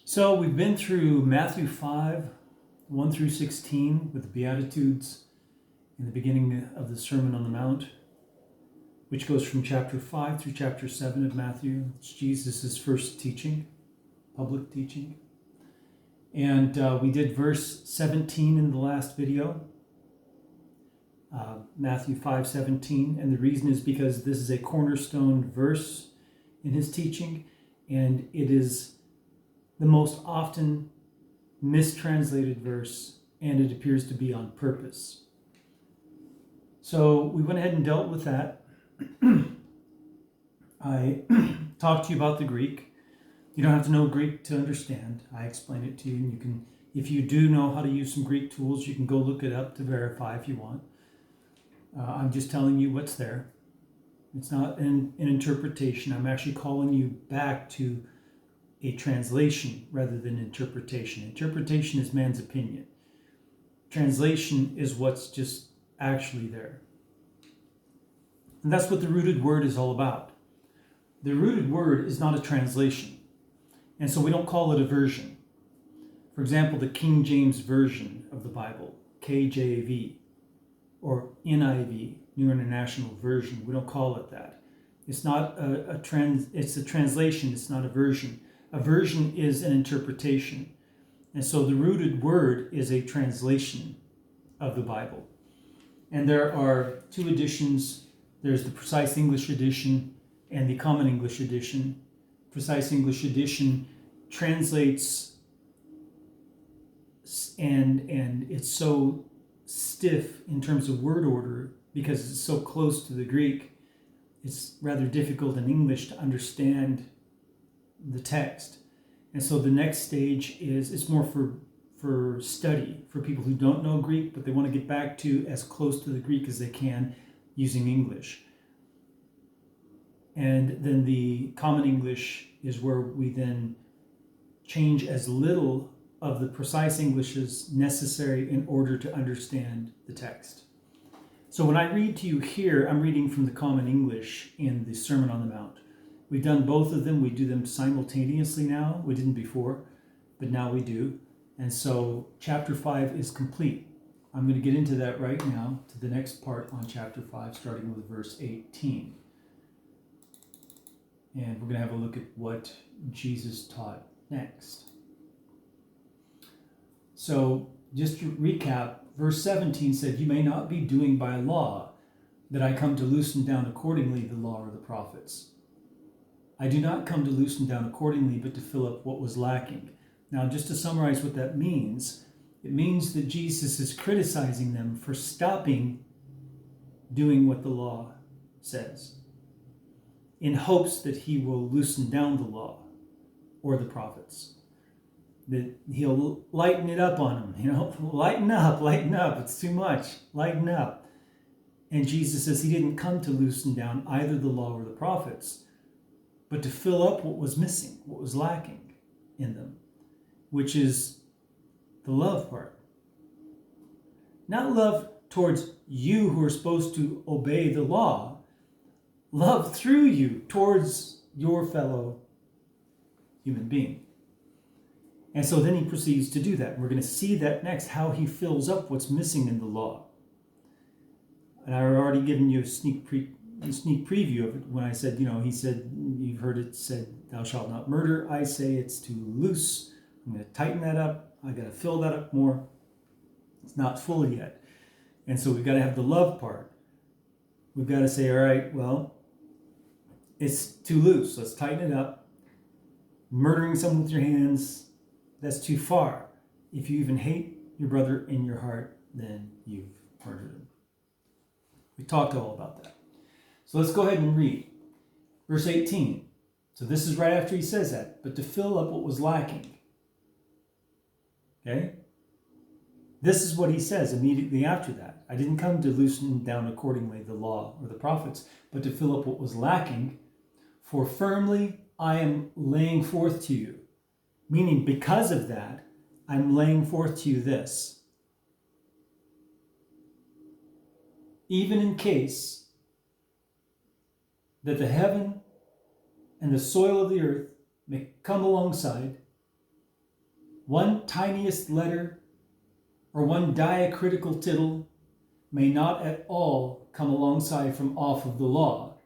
So we've been through Matthew 5, 1 through 16 with the Beatitudes in the beginning of the Sermon on the Mount, which goes from chapter 5 through chapter 7 of Matthew. It's Jesus' first teaching, public teaching. And we did verse 17 in the last video, Matthew 5:17. And the reason is because this is a cornerstone verse in his teaching, and it is the most often mistranslated verse, and it appears to be on purpose. So we went ahead and dealt with that. I talked to you about the Greek. You don't have to know Greek to understand. I explain it to you, and you can, if you do know how to use some Greek tools, you can go look it up to verify if you want. I'm just telling you what's there. It's not an interpretation. I'm actually calling you back to a translation rather than interpretation. Interpretation is man's opinion. Translation is what's just actually there. And that's what the rooted word is all about. The rooted word is not a translation. And so we don't call it a version. For example, the King James Version of the Bible, KJV, or NIV, New International Version, we don't call it that. It's not it's a translation, it's not a version. A version is an interpretation. And so the rooted word is a translation of the Bible. And there are two editions. There's the Precise English Edition and the Common English Edition. Precise English Edition translates, and it's so stiff in terms of word order because it's so close to the Greek. It's rather difficult in English to understand the text. And so the next stage is, it's more for study, for people who don't know Greek, but they want to get back to as close to the Greek as they can using English. And then the Common English is where we then change as little of the precise English as necessary in order to understand the text. So when I read to you here, I'm reading from the Common English in the Sermon on the Mount. We've done both of them. We do them simultaneously now. We didn't before, but now we do. And so chapter 5 is complete. I'm going to get into that right now to the next part on chapter 5, starting with verse 18. And we're going to have a look at what Jesus taught next. So just to recap, verse 17 said, "You may not be doing by law that I come to loosen down accordingly the law or the prophets. I do not come to loosen down accordingly, but to fill up what was lacking." Now, just to summarize what that means, it means that Jesus is criticizing them for stopping doing what the law says in hopes that he will loosen down the law or the prophets, that he'll lighten it up on them, lighten up, it's too much, lighten up. And Jesus says he didn't come to loosen down either the law or the prophets, but to fill up what was missing, what was lacking in them, which is the love part. Not love towards you who are supposed to obey the law, love through you towards your fellow human being. And so then he proceeds to do that. We're going to see that next, how he fills up what's missing in the law. And I've already given you a sneak preview of it when I said, he said, you've heard it said, "Thou shalt not murder." I say it's too loose. I'm going to tighten that up. I got to fill that up more. It's not full yet. And so we've got to have the love part. We've got to say, all right, well, it's too loose. Let's tighten it up. Murdering someone with your hands, that's too far. If you even hate your brother in your heart, then you've murdered him. We talked all about that. So let's go ahead and read. Verse 18. So this is right after he says that. "But to fill up what was lacking." Okay? This is what he says immediately after that. "I didn't come to loosen down accordingly the law or the prophets, but to fill up what was lacking. For firmly I am laying forth to you." Meaning, because of that, I'm laying forth to you this. "Even in case that the heaven and the soil of the earth may come alongside one tiniest letter or one diacritical tittle may not at all come alongside from off of the law,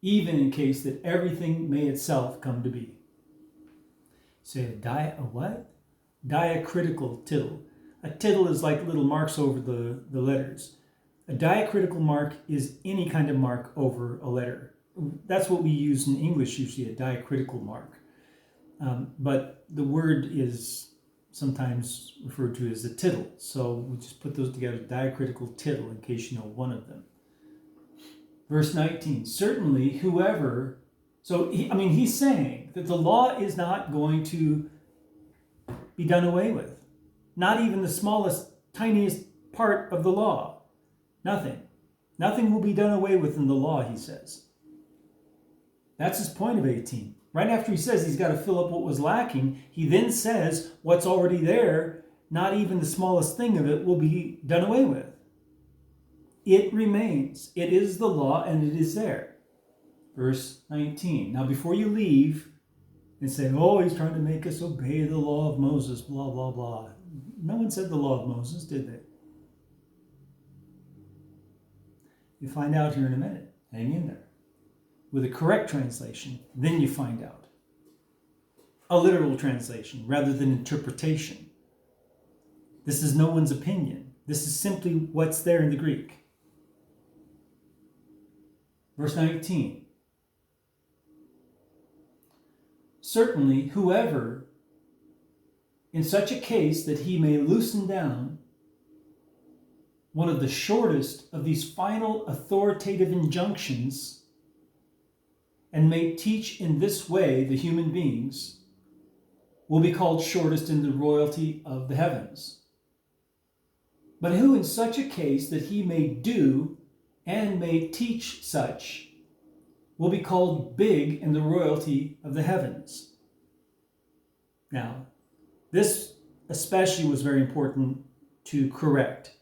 even in case that everything may itself come to be. Say a what? Diacritical tittle. A tittle is like little marks over the letters. A diacritical mark is any kind of mark over a letter. That's what we use in English usually, a diacritical mark. But the word is sometimes referred to as a tittle. So we just put those together, diacritical tittle, in case you know one of them. Verse 19, certainly whoever, he's saying that the law is not going to be done away with. Not even the smallest, tiniest part of the law. Nothing. Nothing will be done away with in the law, he says. That's his point of 18. Right after he says he's got to fill up what was lacking, he then says what's already there, not even the smallest thing of it, will be done away with. It remains. It is the law and it is there. Verse 19. Now before you leave and say, oh, he's trying to make us obey the law of Moses, blah, blah, blah. No one said the law of Moses, did they? You find out here in a minute. Hang in there. With a correct translation, then you find out. A literal translation rather than interpretation. This is no one's opinion. This is simply what's there in the Greek. Verse 19. Certainly, whoever, in such a case that he may loosen down one of the shortest of these final authoritative injunctions and may teach in this way the human beings, will be called shortest in the royalty of the heavens. But who in such a case that he may do and may teach such, will be called big in the royalty of the heavens. Now, this especially was very important to correct,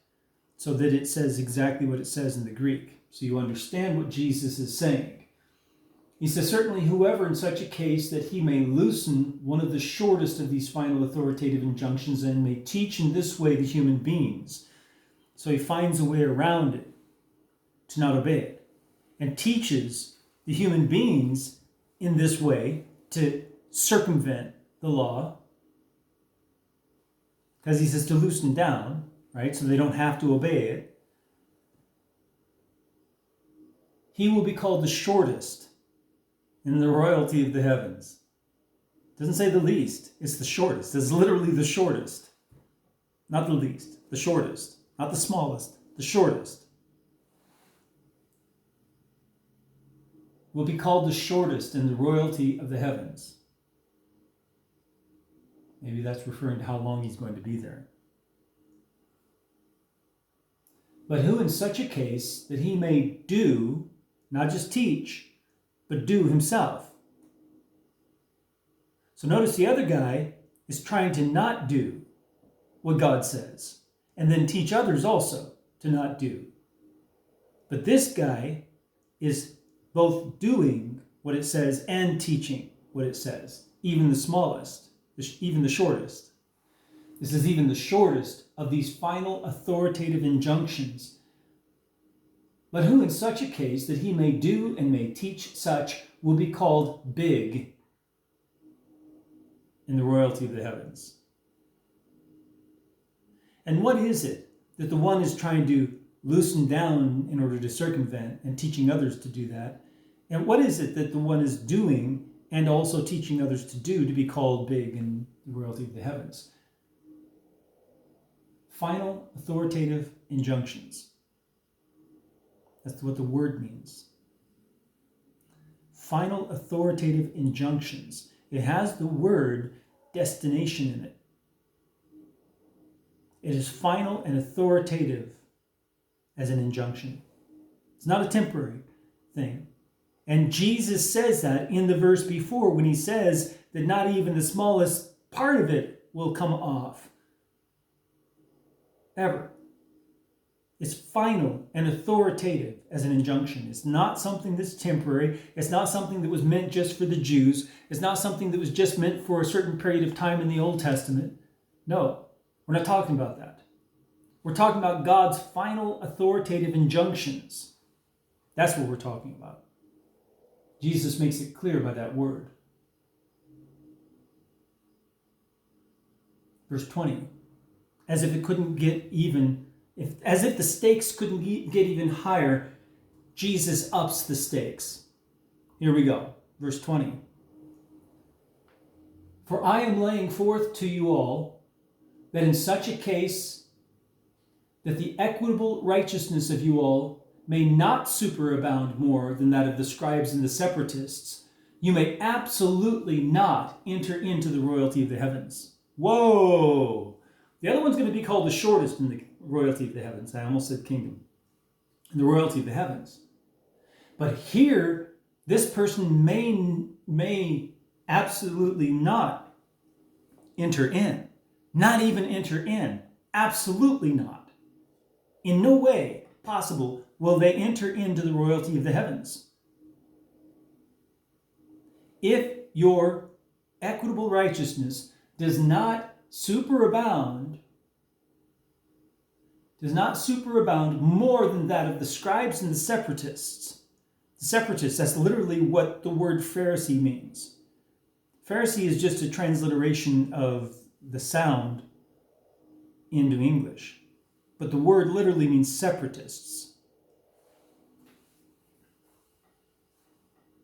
so that it says exactly what it says in the Greek, so you understand what Jesus is saying. He says, certainly whoever in such a case that he may loosen one of the shortest of these final authoritative injunctions and may teach in this way the human beings. So he finds a way around it to not obey it and teaches the human beings in this way to circumvent the law. Because he says to loosen down, right? So they don't have to obey it. He will be called the shortest in the royalty of the heavens. It doesn't say the least, it's the shortest. It's literally the shortest. Not the least, the shortest. Not the smallest, the shortest. Will be called the shortest in the royalty of the heavens. Maybe that's referring to how long he's going to be there. But who in such a case that he may do, not just teach, but do himself. So notice the other guy is trying to not do what God says, and then teach others also to not do. But this guy is both doing what it says and teaching what it says, even the smallest, even the shortest. This is even the shortest of these final authoritative injunctions. But who in such a case that he may do and may teach such will be called big in the royalty of the heavens. And what is it that the one is trying to loosen down in order to circumvent and teaching others to do that? And what is it that the one is doing and also teaching others to do to be called big in the royalty of the heavens? Final authoritative injunctions. That's what the word means. Final authoritative injunctions. It has the word destination in it. It is final and authoritative as an injunction. It's not a temporary thing. And Jesus says that in the verse before when he says that not even the smallest part of it will come off. Ever. It's final and authoritative as an injunction. It's not something that's temporary. It's not something that was meant just for the Jews. It's not something that was just meant for a certain period of time in the Old Testament. No, we're not talking about that. We're talking about God's final authoritative injunctions. That's what we're talking about. Jesus makes it clear by that word. Verse 20, as if it couldn't get even, as if the stakes couldn't get even higher, Jesus ups the stakes. Here we go, verse 20. For I am laying forth to you all that in such a case that the equitable righteousness of you all may not superabound more than that of the scribes and the separatists, you may absolutely not enter into the royalty of the heavens. Whoa! The other one's going to be called the shortest in the royalty of the heavens. I almost said kingdom. In the royalty of the heavens. But here, this person may absolutely not enter in. Not even enter in. Absolutely not. In no way possible will they enter into the royalty of the heavens. If your equitable righteousness does not superabound more than that of the scribes and the separatists. The separatists, that's literally what the word Pharisee means. Pharisee is just a transliteration of the sound into English. But the word literally means separatists.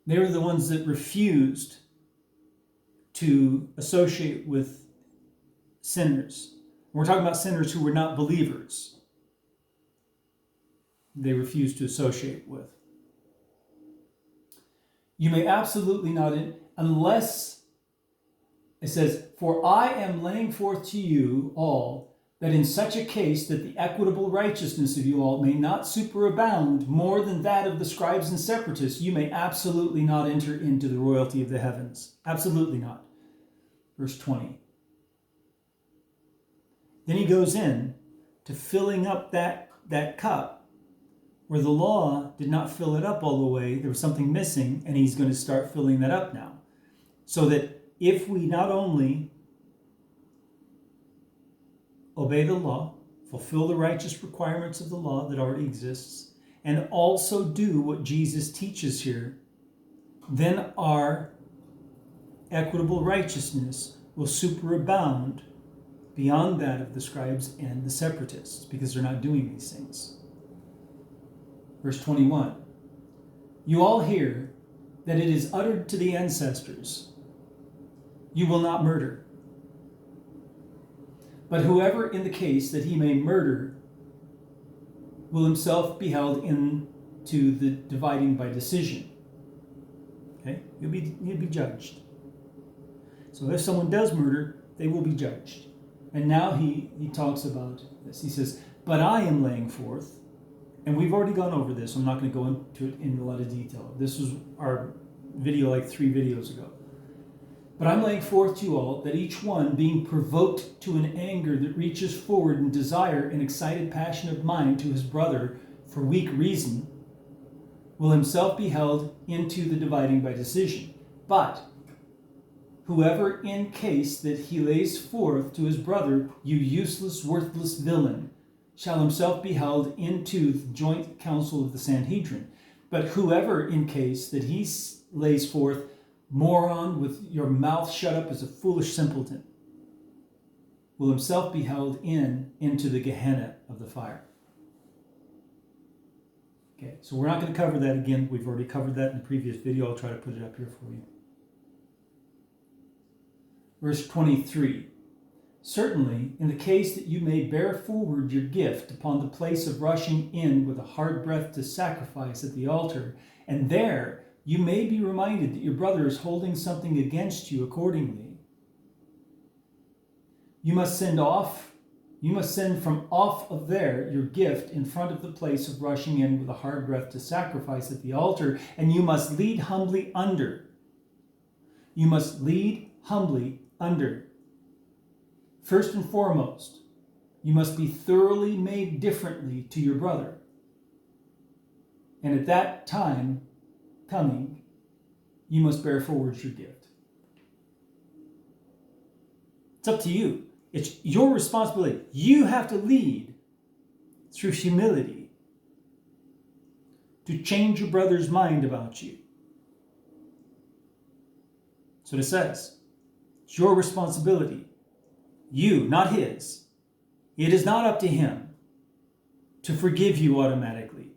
They were the ones that refused to associate with sinners. We're talking about sinners who were not believers. They refused to associate with. You may absolutely not, unless it says, for I am laying forth to you all that in such a case that the equitable righteousness of you all may not superabound more than that of the scribes and separatists, you may absolutely not enter into the royalty of the heavens. Absolutely not. Verse 20. Then he goes in to filling up that cup where the law did not fill it up all the way. There was something missing, and he's going to start filling that up now. So that if we not only obey the law, fulfill the righteous requirements of the law that already exists, and also do what Jesus teaches here, then our equitable righteousness will superabound beyond that of the scribes and the separatists, because they're not doing these things. Verse 21, you all hear that it is uttered to the ancestors, you will not murder. But whoever in the case that he may murder will himself be held into the dividing by decision. Okay? You'll be judged. So if someone does murder, they will be judged. And now he talks about this. He says, but I am laying forth, and we've already gone over this. I'm not going to go into it in a lot of detail. This was our video like 3 videos ago. But I'm laying forth to you all that each one, being provoked to an anger that reaches forward in desire and excited passion of mind to his brother for weak reason, will himself be held into the dividing by decision. But whoever in case that he lays forth to his brother, you useless, worthless villain, shall himself be held into the joint council of the Sanhedrin. But whoever in case that he lays forth, moron, with your mouth shut up as a foolish simpleton, will himself be held into the Gehenna of the fire. Okay, so we're not going to cover that again. We've already covered that in the previous video. I'll try to put it up here for you. Verse 23. Certainly, in the case that you may bear forward your gift upon the place of rushing in with a hard breath to sacrifice at the altar, and there you may be reminded that your brother is holding something against you accordingly. You must send from off of there your gift in front of the place of rushing in with a hard breath to sacrifice at the altar, and you must lead humbly under. You must lead humbly under. First and foremost, you must be thoroughly made differently to your brother. And at that time coming, you must bear forward your gift. It's up to you. It's your responsibility. You have to lead through humility to change your brother's mind about you. That's what it says. It's your responsibility. You, not his. It is not up to him to forgive you automatically.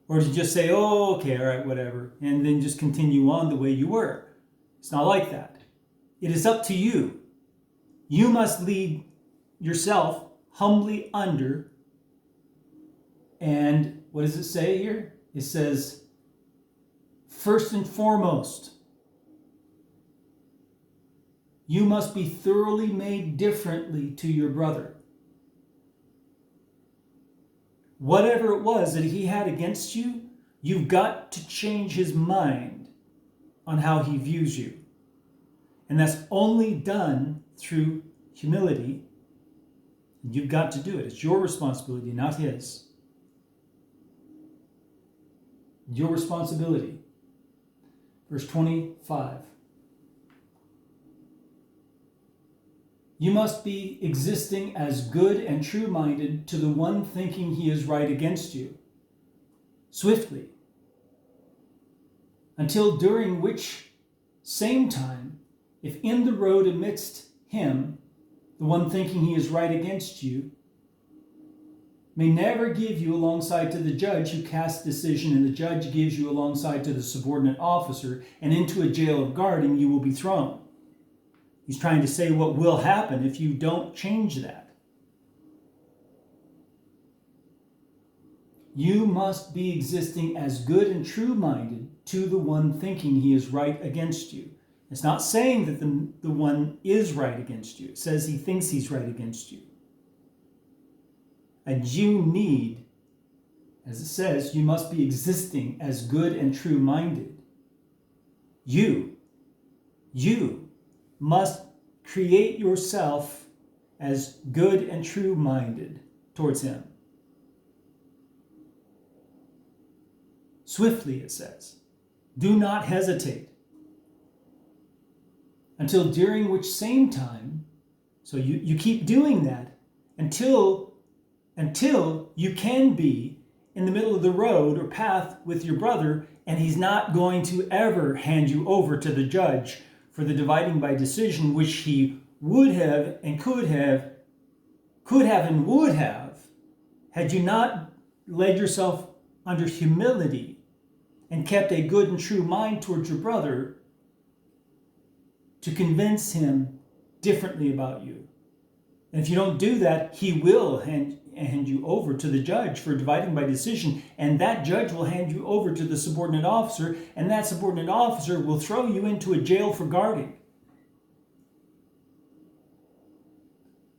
Or to just say, oh, okay, all right, whatever, and then just continue on the way you were. It's not like that. It is up to you. You must lead yourself humbly under. And what does it say here? It says, first and foremost, you must be thoroughly made differently to your brother. Whatever it was that he had against you, you've got to change his mind on how he views you. And that's only done through humility. You've got to do it. It's your responsibility, not his. Your responsibility. Verse 25. You must be existing as good and true-minded to the one thinking he is right against you, swiftly, until during which same time, if in the road amidst him, the one thinking he is right against you, may never give you alongside to the judge who casts decision, and the judge gives you alongside to the subordinate officer, and into a jail of guarding you will be thrown. He's trying to say what will happen if you don't change that. You must be existing as good and true-minded to the one thinking he is right against you. It's not saying that the one is right against you. It says he thinks he's right against you. And you need, as it says, you must be existing as good and true-minded. You must create yourself as good and true-minded towards him. Swiftly, it says. Do not hesitate. Until during which same time, so you keep doing that until you can be in the middle of the road or path with your brother, and he's not going to ever hand you over to the judge for the dividing by decision, which he would have and could have and would have, had you not led yourself under humility and kept a good and true mind towards your brother to convince him differently about you. And if you don't do that, he will hand you over to the judge for dividing by decision, and that judge will hand you over to the subordinate officer, and that subordinate officer will throw you into a jail for guarding.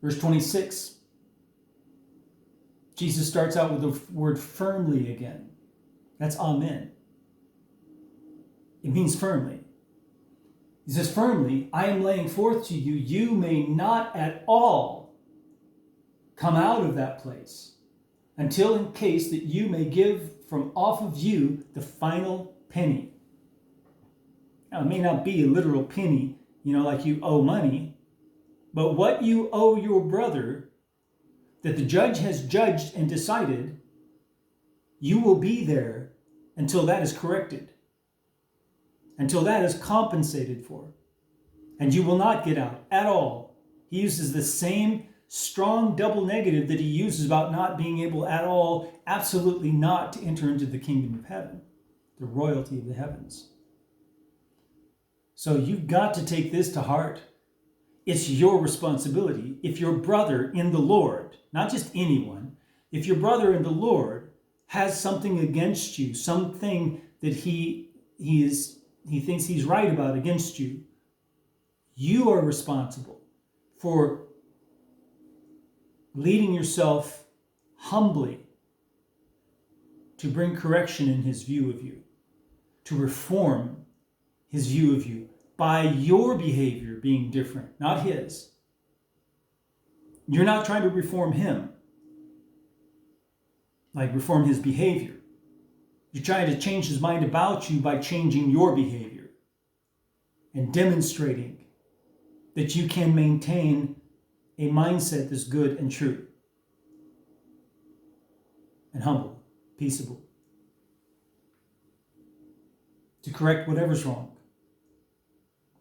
Verse 26. Jesus starts out with the word firmly again. That's amen. It means firmly. He says, firmly, I am laying forth to you, you may not at all come out of that place until in case that you may give from off of you the final penny. Now, it may not be a literal penny, like you owe money, but what you owe your brother that the judge has judged and decided, you will be there until that is corrected, until that is compensated for, and you will not get out at all. He uses the same strong double negative that he uses about not being able at all, absolutely not, to enter into the kingdom of heaven, the royalty of the heavens. So you've got to take this to heart. It's your responsibility. If your brother in the Lord, not just anyone, if your brother in the Lord has something against you, something that he thinks he's right about against you, you are responsible for leading yourself humbly to bring correction in his view of you, to reform his view of you by your behavior being different, not his. You're not trying to reform him, like reform his behavior. You're trying to change his mind about you by changing your behavior and demonstrating that you can maintain a mindset that's good and true and humble, peaceable, to correct whatever's wrong.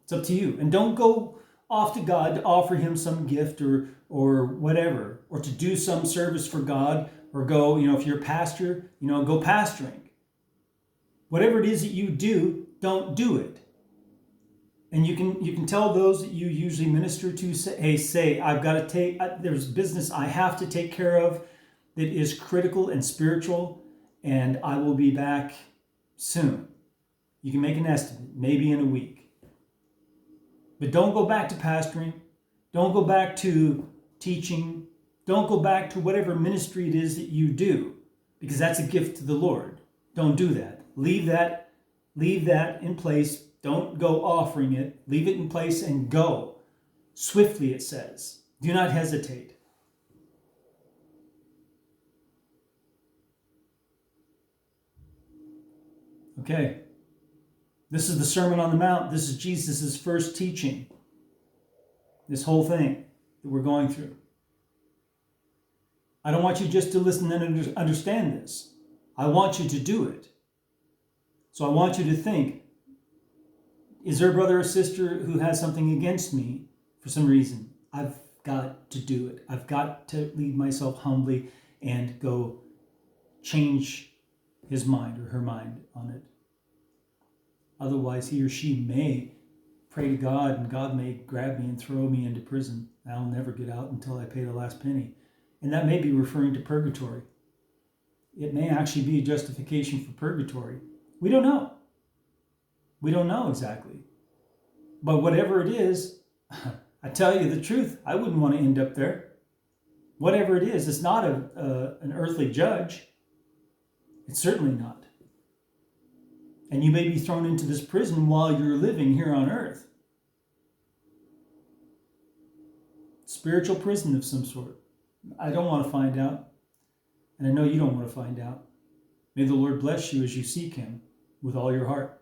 It's up to you. And don't go off to God to offer him some gift or whatever, or to do some service for God, or go, if you're a pastor, go pastoring. Whatever it is that you do, don't do it. And you can tell those that you usually minister to, say, I've got to take, there's business I have to take care of that is critical and spiritual, and I will be back soon. You can make an estimate, maybe in a week. But don't go back to pastoring. Don't go back to teaching. Don't go back to whatever ministry it is that you do, because that's a gift to the Lord. Don't do that. Leave that in place. Don't go offering it. Leave it in place and go. Swiftly, it says. Do not hesitate. Okay. This is the Sermon on the Mount. This is Jesus' first teaching. This whole thing that we're going through. I don't want you just to listen and understand this. I want you to do it. So I want you to think, is there a brother or sister who has something against me for some reason? I've got to do it. I've got to lead myself humbly and go change his mind or her mind on it. Otherwise, he or she may pray to God, and God may grab me and throw me into prison. I'll never get out until I pay the last penny. And that may be referring to purgatory. It may actually be a justification for purgatory. We don't know. We don't know exactly. But whatever it is, I tell you the truth, I wouldn't want to end up there. Whatever it is, it's not an earthly judge. It's certainly not. And you may be thrown into this prison while you're living here on earth. Spiritual prison of some sort. I don't want to find out. And I know you don't want to find out. May the Lord bless you as you seek him with all your heart.